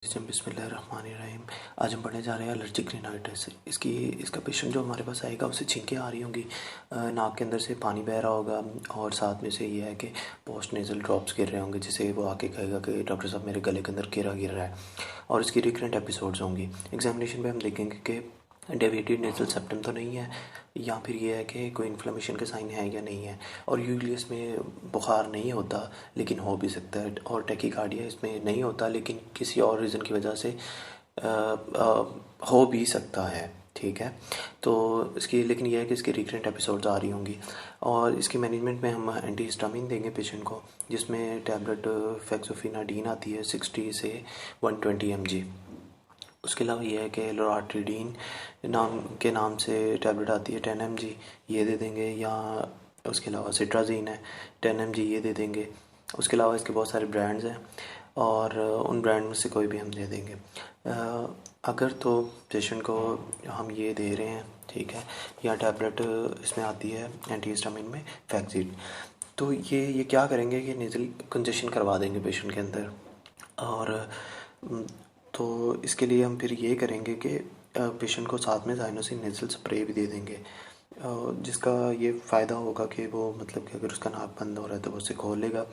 बिस्मिल्लाहिर्रहमानिर्रहीम। आज हम पढ़ने जा रहे हैं एलर्जिक रिनाइटिस। इसका पेशेंट जो हमारे पास आएगा उसे छींकें आ रही होंगी, नाक के अंदर से पानी बह रहा होगा और साथ में से ये है कि पोस्ट नेज़ल ड्रॉप्स गिर रहे होंगे, जिसे वो आके कहेगा कि डॉक्टर साहब मेरे गले के अंदर कीड़ा गिर रहा है। और इसकी रिकरेंट एपिसोड्स होंगी। एग्जामिनेशन में हम देखेंगे कि डेविएटेड नेज़ल सेप्टम तो नहीं है, या फिर ये है कि कोई इन्फ्लेमेशन के साइन है या नहीं है। और यूजुअली इसमें बुखार नहीं होता लेकिन हो भी सकता है, और टैकीकार्डिया इसमें नहीं होता लेकिन किसी और रीज़न की वजह से हो भी सकता है। ठीक है, तो इसकी लेकिन यह है कि इसकी रिकरेंट एपिसोड्स आ रही होंगी। और इसकी मैनेजमेंट में हम एंटीहिस्टामिन देंगे पेशेंट को, जिसमें टैबलेट फेक्सोफेनाडीन आती है 60 से 120 mg। उसके अलावा ये है कि लोराट्रिडीन नाम से टैबलेट आती है 10 mg, ये दे देंगे। या उसके अलावा सिट्राजीन है 10 mg, ये दे देंगे। उसके अलावा इसके बहुत सारे ब्रांड्स हैं और उन ब्रांड में से कोई भी हम दे देंगे। अगर तो पेशेंट को हम ये दे रहे हैं, ठीक है, या टैबलेट इसमें आती है एंटीहिस्टामिन में फैक्सिड, तो ये क्या करेंगे कि नेज़ल कंजेशन करवा देंगे पेशेंट के अंदर। और तो इसके लिए हम फिर ये करेंगे कि पेशेंट को साथ में साइनोसिन नेज़ल स्प्रे भी दे देंगे, जिसका ये फ़ायदा होगा कि वो मतलब कि अगर उसका नाक बंद हो रहा है तो वो उसे खोल लेगा।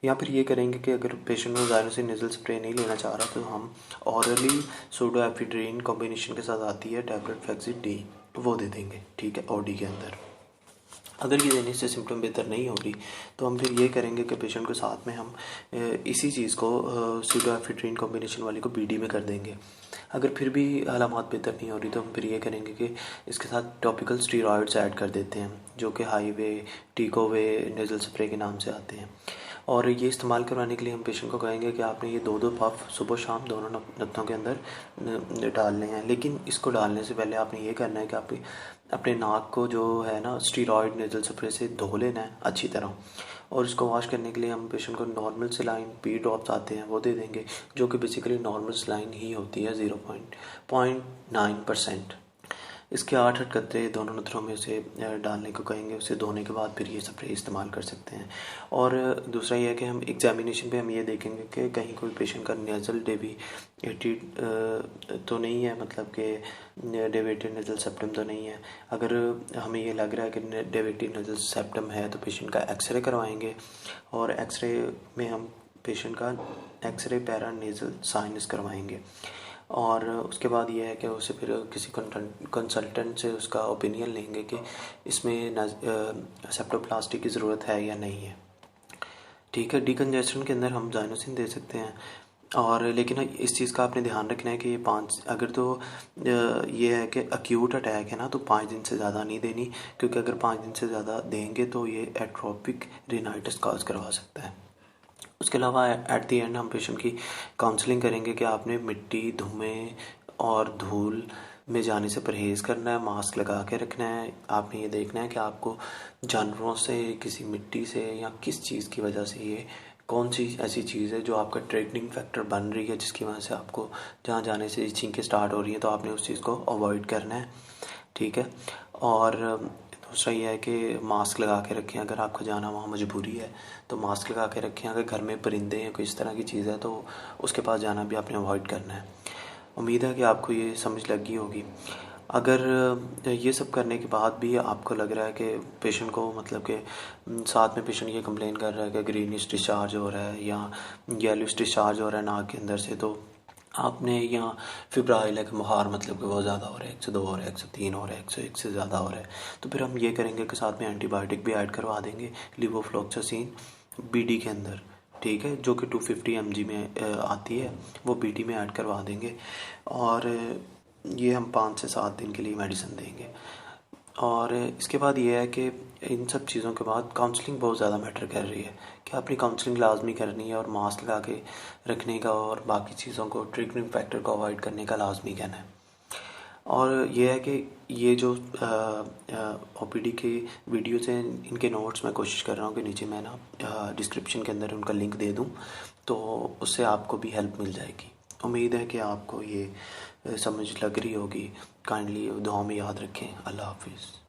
या फिर ये करेंगे कि अगर पेशेंट में साइनोसिन नेज़ल स्प्रे नहीं लेना चाह रहा तो हम ऑरली सूडोएफिड्रिन कॉम्बिनेशन के साथ आती है टैबलेट फ्लेक्सिड डी, वो दे देंगे, ठीक है, ओडी के अंदर। अगर ये देने से सिम्टम बेहतर नहीं होगी तो हम फिर ये करेंगे कि पेशेंट को साथ में हम इसी चीज़ को सूडोएफिड्रिन कॉम्बिनेशन वाली को बीडी में कर देंगे। अगर फिर भी अलामत बेहतर नहीं हो रही तो हम फिर ये करेंगे कि इसके साथ टॉपिकल स्टीरॉयड्स ऐड कर देते हैं, जो कि हाईवे टीकोवे नेज़ल स्प्रे के नाम से आते हैं। और ये इस्तेमाल करवाने के लिए हम पेशेंट को कहेंगे कि आपने ये 2-2 पफ सुबह शाम दोनों नत्थों के अंदर डालने हैं। लेकिन इसको डालने से पहले आपने ये करना है कि आप अपने नाक को जो है ना स्टीरॉयड नेज़ल स्प्रे से धो लेना है अच्छी तरह। और इसको वॉश करने के लिए हम पेशेंट को नॉर्मल सलाइन पी ड्रॉप्स आते हैं वो दे देंगे, जो कि बेसिकली नॉर्मल सलाइन ही होती है 0.9%। इसके 8 कतरे दोनों नथरों में से डालने को कहेंगे। उसे धोने के बाद फिर ये स्प्रे इस्तेमाल कर सकते हैं। और दूसरा ये है कि हम एग्जामिनेशन पे हम ये देखेंगे कि कहीं कोई पेशेंट का नेज़ल डेविएटेड तो नहीं है, मतलब कि डेविएटेड नेज़ल सेप्टम तो नहीं है। अगर हमें ये लग रहा है कि डेविएटेड नेज़ल सेप्टम है तो पेशेंट का एक्सरे करवाएंगे, और एक्सरे में हम पेशेंट का एक्सरे पैरा नेज़ल साइनस करवाएंगे। और उसके बाद ये है कि उसे फिर किसी कंसल्टेंट से उसका ओपिनियन लेंगे कि इसमें सेप्टोप्लास्टी की ज़रूरत है या नहीं है। ठीक है, डिकंजेशन के अंदर हम जाइनोसिन दे सकते हैं। और लेकिन इस चीज़ का आपने ध्यान रखना है कि ये 5 अगर तो ये है कि अक्यूट अटैक है ना, तो 5 दिन से ज़्यादा नहीं देनी, क्योंकि अगर 5 दिन से ज़्यादा देंगे तो ये एट्रोपिक रिनाइटिस काज करवा सकता है। उसके अलावा एट दी एंड हम पेशेंट की काउंसलिंग करेंगे कि आपने मिट्टी, धुएं और धूल में जाने से परहेज़ करना है, मास्क लगा के रखना है। आपने ये देखना है कि आपको जानवरों से, किसी मिट्टी से या किस चीज़ की वजह से ये कौन सी ऐसी चीज़ है जो आपका ट्रिगरिंग फैक्टर बन रही है, जिसकी वजह से आपको जहाँ जाने से छींकें स्टार्ट हो रही है, तो आपने उस चीज़ को अवॉइड करना है। ठीक है, और दूसरा ये है कि मास्क लगा के रखें। अगर आपका जाना वहाँ मजबूरी है तो मास्क लगा के रखें। अगर घर में परिंदे हैं, कोई इस तरह की चीज़ है, तो उसके पास जाना भी आपने अवॉइड करना है। उम्मीद है कि आपको ये समझ लगी होगी। अगर ये सब करने के बाद भी आपको लग रहा है कि पेशेंट को मतलब कि साथ में पेशेंट ये कंप्लेन कर रहा है कि ग्रीनिश डिस्चार्ज हो रहा है या येलोइश डिस्चार्ज हो रहा है नाक के अंदर से, तो आपने यहाँ फिब्राइल है कि बुखार मतलब कि बहुत ज़्यादा हो रहा है, 102 हो रहा है, 103 हो रहा है, 101 से ज़्यादा हो रहा है, तो फिर हम ये करेंगे कि साथ में एंटीबायोटिक भी ऐड करवा देंगे, लिवोफ्लोक्सासिन बीडी के अंदर, ठीक है, जो कि 250 mg में आती है, वो बीडी में ऐड करवा देंगे। और ये हम 5 से 7 दिन के लिए मेडिसिन देंगे। और इसके बाद ये है कि इन सब चीज़ों के बाद काउंसलिंग बहुत ज़्यादा मैटर कर रही है कि अपनी काउंसलिंग लाजमी करनी है, और मास्क लगा के रखने का और बाकी चीज़ों को ट्रिगरिंग फैक्टर को अवॉइड करने का लाजमी कहना है। और ये है कि ये जो ओपीडी के वीडियोज़ हैं, इनके नोट्स मैं कोशिश कर रहा हूँ कि नीचे मैं ना डिस्क्रिप्शन के अंदर उनका लिंक दे दूँ, तो उससे आपको भी हेल्प मिल जाएगी। उम्मीद है कि आपको ये समझ लग रही होगी। काइंडली दुआ में याद रखें। अल्लाह हाफिज़।